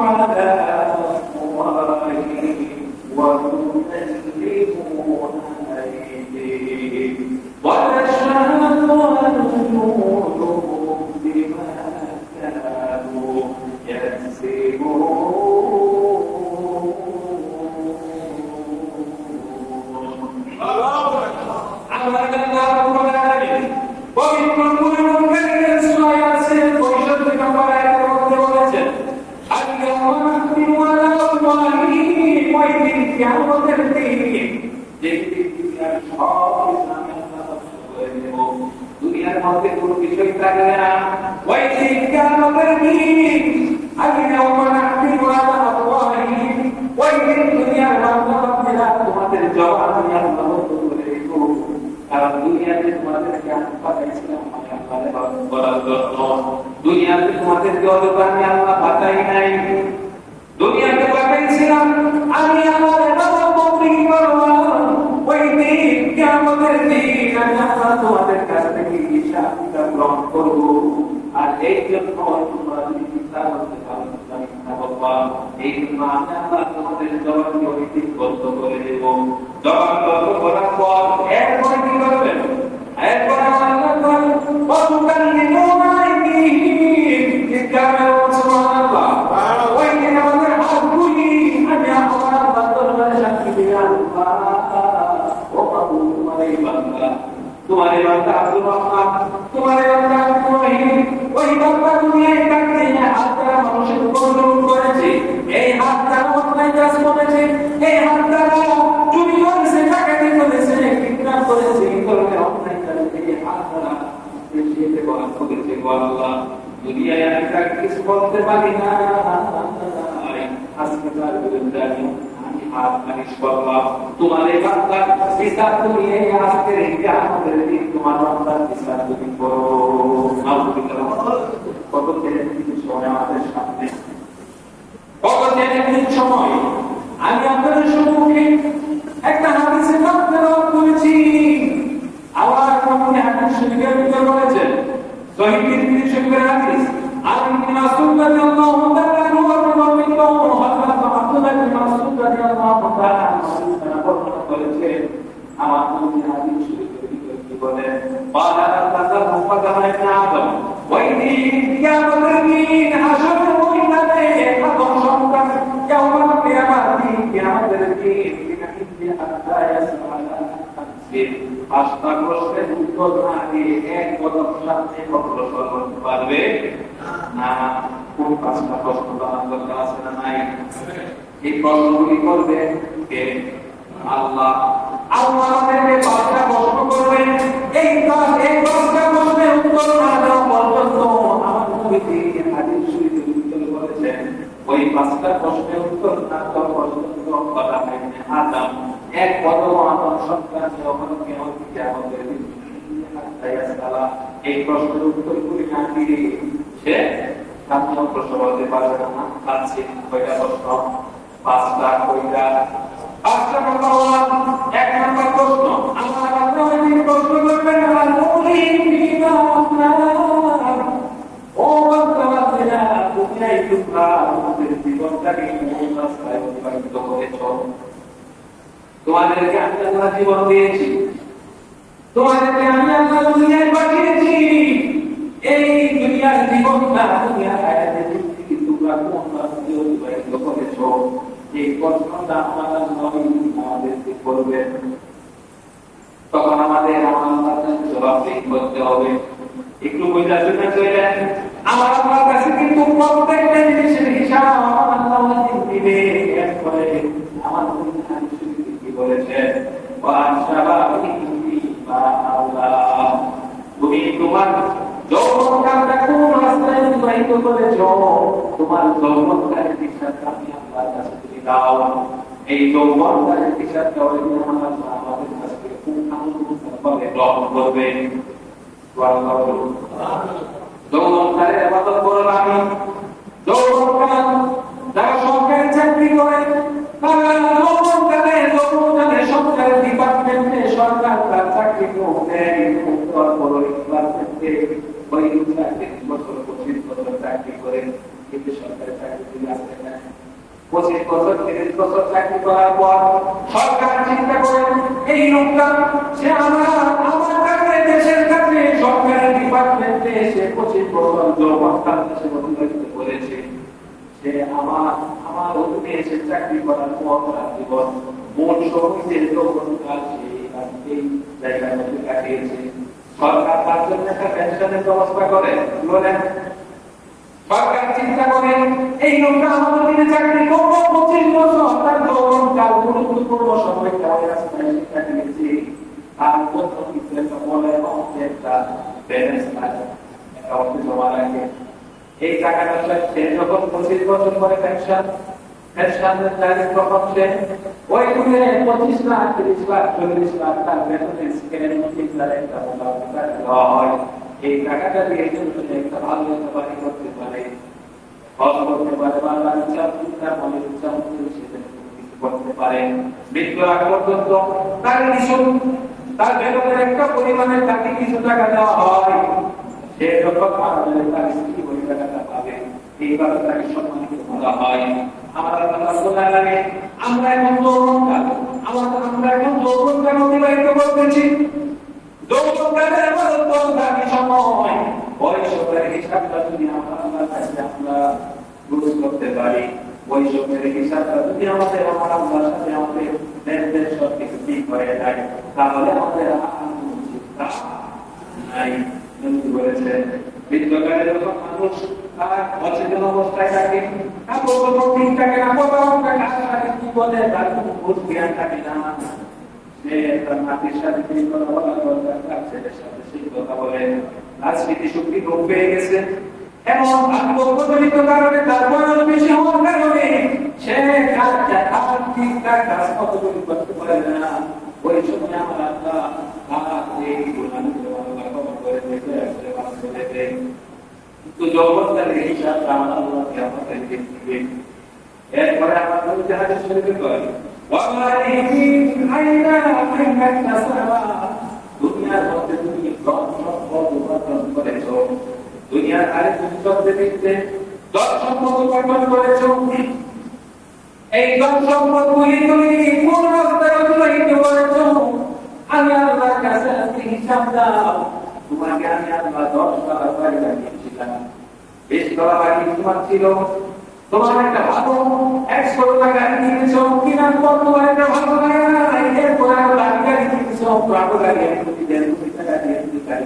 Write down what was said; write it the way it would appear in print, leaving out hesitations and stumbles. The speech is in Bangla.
على أموالهم وتكلمون أيديهم وتشهد أرجلهم بما كانوا يكسبون. দুনিয়ার মধ্যে কোন বিষয় থাকবে না। ওই দিন কিয়ামতের দিন ওই দিন দুনিয়ার বান্দারা তোমাদের জবান দিয়ে আল্লাহ বলে রেখো, কারণ দুনিয়াতে তোমাদেরকে আমি পাঠাইছিলাম আমি আল্লাহর বলার জন্য। দুনিয়াতে তোমাদেরকে অদরকারি আল্লাহ পাঠাই নাই, দুনিয়াতে পাঠাইছিলাম আমি আল্লাহর বন্দী করব। ওই দিন কিয়ামতের দিন আমি আল্লাহ তোমাদের কাছ থেকে হিসাব কিতাব গ্রহণ করব। আর এই জন্য তোমরা যদি চিন্তা করতে পারো এই জন্য আমি আল্লাহ তোমাদের জবানকে অধিক বদ্ধ করে দেব। জবান বদ্ধ করার পর এরপরে কি করবেন? এরপরে আল্লাহ কতকাল নিব নাই কি কারণে সুবহানাল্লাহ। ওই দিন আমাদের হাতগুলি আমি আমার বান্দরবারে সাক্ষী দিয়ে আল্লাহ ও বাবু তোমারই বান্দা, তোমারই বান্দা আব্দুর রহমান, তোমারই বান্দা আব্দুর রহিম। ওই বান্দা দুনিয়ায় থাকতে হাত দ্বারা মানুষের উপর জুলুম করেছে, এই হাত দ্বারা অন্যায় কাজ করেছে, এই হাত দ্বারা চুরি করেছে, ডাকাতি করেছে, কিডন্যাপ করেছে, এই ধরনের অন্যায় করেছে। এই হাত দ্বারা বেশিতে বলা করেছে গো আল্লাহ, দুনিয়ায় আমি তাকে কিছু বলতে পারি না, আজকে তার বিরুদ্ধে আমি হাত মালিশ করলাম। তোমার এই বান্দার বিচার তুমি এই আজকের কিয়ামতের দিন তোমার বান্দার বিচার তুমি করো। কত চ্যালেঞ্জিং সময় আমাদের সামনে, কত চ্যালেঞ্জিং সময়। আমি আপনাদের সম্মুখে একটা হাদিসের মাধ্যমে বলেছি, আবার কোন হাদিস শরীফের ভিতরে বলেছেন, সহিহ তিরমিজি শরীফের হাদিস, আর ইবনে মাসউদ রাদিয়াল্লাহু তাআলা আনহু হযরত আব্দুল্লাহ ইবনে মাসউদ রাদিয়াল্লাহু তাআলা আনহু বলেছেন, আমার নবী হাদিস শরীফের ভিতরে কি বলেন, বালা তাযাল মুফাদানা ইবনে আদম ওই দিন কিয়ামতের দিন হাসরের ময়দানে আদম সন্তান কিয়ামত কিয়ামতের কিয়ামতের দিন বিনাকি হাত্তা ইয়াসআলা পাঁচটা প্রশ্নের উত্তর না দিয়ে এক কদম সামনে অগ্রসর করতে পারবে না। কোন পাঁচটা প্রশ্ন জানার দরকার আছে না নাই? এই প্রশ্নগুলি করবে কে? আল্লাহ। আল্লাহ আমাদেরকে পাঁচটা প্রশ্ন করবেন। এই পাঁচটা প্রশ্নের উত্তর না দেওয়া পর্যন্ত আমার নবী হাদিস শরীফে উত্তর বলেছেন, ওই পাঁচটা প্রশ্নের উত্তর না দেওয়া পর্যন্ত বলা হয়নি আদম এক কদম আদম সন্তান যখন কিয়ামতের দিন এই প্রশ্নের উত্তরগুলি না দিয়ে সে সামনে প্রশ্ন বলতে পারবে না। পাচ্ছি কয়টা প্রশ্ন? পাঁচটা। কয়টা? পাঁচটা নম্বর এক নম্বর প্রশ্ন আমার আল্লাহ প্রশ্ন করবেন, আমার নবী বিনা আপনার ও বান্দারা দুনিয়ায় তোমরা তোমাদের জীবনটাকে কোন রাস্তায় অতিবাহিত করেছ? তোমাদেরকে আমি আল্লাহ জীবন দিয়েছি, তোমাদেরকে আমি আল্লাহ দুনিয়ায় পাঠিয়েছি, এই দুনিয়ার জীবনটা দুনিয়ার হায়াতে জিন্দেগি তোমরা কোন রাস্তায় অতিবাহিত করেছ? এই প্রশ্নটা আমাদের নবী আমাদেরকে করবেন। তখন আমাদের জবাব করতে হবে। একটু বোঝা শুনে চলেন, আমার আল্লাহর কাছে কিন্তু প্রত্যেকটা জিনিসের হিসাব আমার আল্লাহ দিবে। এরপরে আমার কি বলেছেন, তুমি তোমার যৌবনকালটা কোন রাস্তায় অতিবাহিত করেছ? তোমার যৌবনকালের হিসাবটা আমি আল্লাহর কাছে তুমি দাও। এই যৌবনকালের হিসাবটা আমাদের কাছ থেকে কোন আনন্দভাবে গ্রহণ করবে? যৌবনকালের ইবাদত করব আমি। যৌবনকাল যারা সরকারি চাকরি করে তারা যৌবনকালে সরকারি ডিপার্টমেন্টে সরকার তার চাকরি করতে ডিপার্টমেন্টে ওই 25 বছর 25 বছর চাকরি করে, কিন্তু সরকারি চাকরি আসে না। সরকার চিন্তা করে এই লোকটা সে আমার কাছে দেশের কাছে সরকারের ডিপার্টমেন্টে সে 25 বছর সে অতিবাহিত করেছে, সে আমার অধীনে এসে চাকরি করার পর জীবন মোট সময় যৌবনকাল এই জায়গার মধ্যে কাটিয়েছে। সরকার তার জন্য একটা পেনশনের ব্যবস্থা করে বলেন, সরকার চিন্তা করে এই লোকটা আমাদের দিনে চাকরি করবো 25 বছর তার যৌবনকাল গুরুত্বপূর্ণ সময়টা রাস্তায় কাটিয়েছে, তার মধ্যে কিছু একটা বলে একটা ব্যালেন্স থাকে, একটা অর্থ জমা রাখে। এই টাকাটা সে যখন 25 বছর পরে পেনশনের তারিখ তখন সে ওই তুলে 25 লাখ 30 লাখ 40 লাখ তার বেতনের স্কেলের মধ্যে একটা দেওয়া হয়। এই টাকাটা দিয়ে কিন্তু একটা ভালো একটা বাড়ি করতে পারে, হজ করতে পারে, বা তার ইচ্ছা তার মনের ইচ্ছা মতো সেটা কিছু করতে পারে। মৃত্যুর আগ পর্যন্ত তার বেতনের একটা পরিমাণে তাকে কিছু টাকা দেওয়া হয়। সে যখন মারা যাবে তার স্ত্রী ওই টাকাটা পাবে, এইভাবে তাকে সম্মানিত করা হয়। আমরা এখন যৌবনকাল অতিবাহিত করতেছি, যৌবনকালের আমাদের দরকারি সময়, বয়সের হিসাবটা যদি আমরা বুঝ করতে পারি, বয়সের হিসাবটা যদি আমাদের আল্লাহর সাথে আমাদের লেনদেন সব কিছু ঠিক হয়ে যায়, তাহলে আমাদের চিন্তা নাই। বলেছে বৃদ্ধকালে যখন মানুষ অচেতন অবস্থায় থাকে, ঠিক থাকে না, কি বলে তার কোনো বোধ জ্ঞান থাকে না, সে তার নাতির সাথে কথা বলা দরকার, তার ছেলের সাথে সেই কথা বলে, তার স্মৃতি শক্তি লোপ পেয়ে গেছে এবং আত্মপ্রচলিত কারণে তার বয়স বেশি হওয়ার কারণে সে ঠিকঠাক কাজ কতটুকু করতে পারে না। ওই সময় আমার আত্মা এই খবর করে দেখে কিন্তু জগৎকালের হিসাবটা আমার আল্লাহকে আমাদেরকে দিবে। এরপরে আমার জাহাজের শরীরে কয় দুনিয়ার মধ্যে তুমি ধন সম্পদ উপার্জন করেছ, দুনিয়ার আরেক শব্দে দিচ্ছে ধন সম্পদ উপার্জন করেছ, এই ধন সম্পদ গুলি তুমি কোন রাস্তায় অতিবাহিত করেছ, আমি আল্লাহর কাছে হিসাব দাও। তোমাকে আমি আল্লাহ 10 টাকা বাড়ি লাগিয়েছিলাম, 20 টাকা বাড়ি তোমার ছিল, তোমার একটা ভালো 100 টাকা গাড়ি কিনেছ, কিনার পর তোমার একটা ভালো গাড়ি, এরপর গাড়ি কিনেছ, প্রাপ্ত গাড়ি 2 টাকা দিয়ে গাড়ি